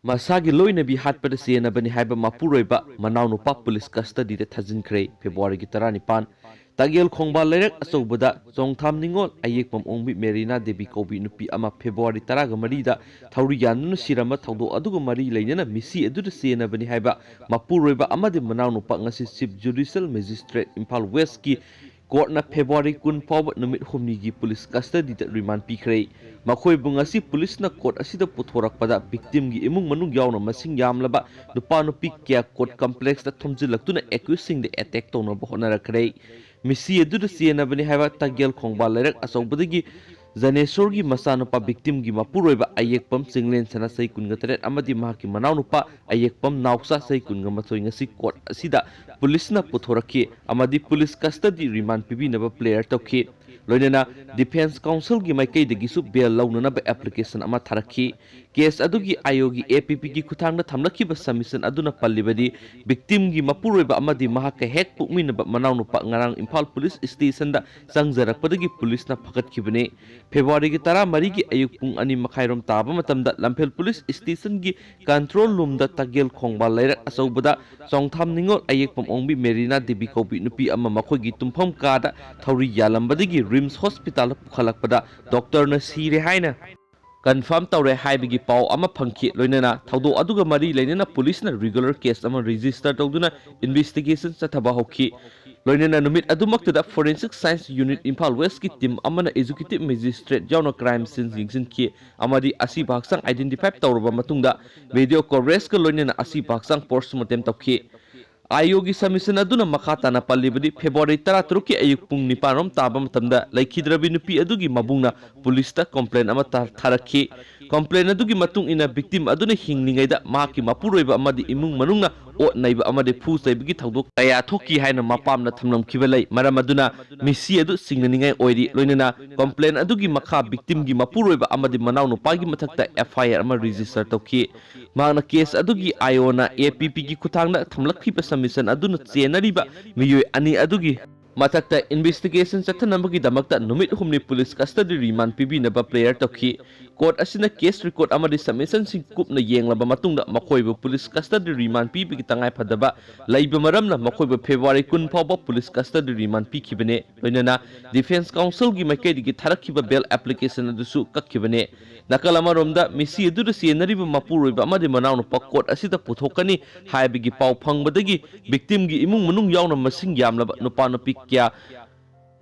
Masagi loinabi hatpada sienabani haiba mapuroiba manaonupa police custody de thajinkre February gi 19 Tagel khongba lerek asobada chongtham ningol ayekpam ongbi Merina Devi Kobi Nupi ama February 13 da thauri yannu sirama thaudo aduga mari leinana misi edu sienabani haiba mapuroiba amade manaonupa ngasi Chief Judicial Magistrate Imphal West ki Court na February 10 fawba numit humni gi police custody de remand pikre makhoi bungasi police na court asida puthorakpada victim gi imung manung yawna masing yamlaba nupa nupi kya court complex da thumjilaktuna accusing de attack tawna bohnarakre misi edu siena bani haiba tagel khongba lerek asobadagi Zanesor gi masanupa victim gi mapuroiba ayekpam singlen sana sai kungatret amadi mahaki manaonupa ayekpam nauksa sai kungamatoi ngasi court asida police na puthoraki amadi police custody remand pibinaba player tokhi loinana defense council gi maikei de gisu bail launana ba application ama tharaki case adugi ayogi app gi kuthangna thamlaki ba submission aduna pallibadi victim gi mapuroiba amadi mahaka hek pukminaba manaonupa ngarang Imphal police station da sangjarakpadagi police na phakat khibane February gi 13 gi ayuk pung ani makhairom taba matamda Lamphel police station gi control room da tagel khongba lairak asobada chongtham ningol ayekpam ongbi Merina Devi Kobi Nupi ama makhoi gi tumpham ka da thauri yalambadagi Rims Hospital pukhalakpada doctor na sire haina confirm tawre haibigi pau ama phangki loinana thaudo aduga mari leinana police na regular case ama register tawduna investigation chathaba hokhi loinana numit adumakta forensic science unit Imphal West ki team amana executive magistrate jauna crime scene jingsin ki amadi asi baksang identify tawraba matungda video coverage ka loinana asi baksang postmortem tawki Ayogi submission aduna makata na palibadi February 13 ki ayuk pung niparom taba matamda laikhidrabi nupi adugi mabungna police ta complaint ama tharakhi complaint adugi matung ina victim aduna hingningai da maki mapuroiba amadi imung manungna o naiba amadi phu saibigi thaudok kaya thoki haina mapamna thamlam khibalai maram aduna misi adu singnaningai oiri loinana complaint adugi makha victim gi mapuroiba amadi manawno pagi mathakta FIR ama register tokhi magna case adugi ayona APP gi kuthangna thamlakhi submission aduna chenariba miyoi ani adugi mathakta investigation chathanambagi damakta numit humni police custody remand pibinaba player tokhi court asina case record amadi submission sing kupna yenglaba matungda makhoiba police custody remand pibigi tangai phadaba laiba maramna makhoiba February 10 fawba police custody remand pikhibane loinana defense council gi maikedi gi tharakhiba bail application adusu kakhibane nakalama romda misi edu sienariba mapuroiba amadi manawno pa court asida puthokani haibigi pau phangbadagi victim gi imung manung yawna masing yamlaba nupa nupi kya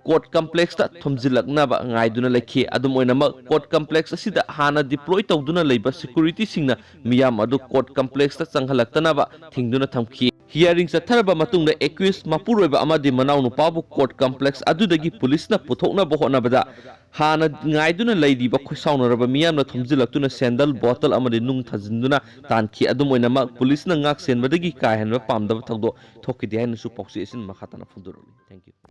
court complex ta thumjilaknaba ngaiduna lekhi adum oinama court complex asida hana deploy tawduna leiba security singna miyam adu court complex ta changhalaktana thingduna thamki hearing chatharaba matungda accused mapuroiba amadi manawnu pabu court complex adudagi police na puthokna bohonabada hana ngaiduna leidiba khosaunaraba miyamna thumjilaktuna sandal bottle amadi nung thajinduna tanki adum oinama police na ngak senbadagi kaihanba pamdaba thawdo thokidi haina su proxy makhatana funduroli thank you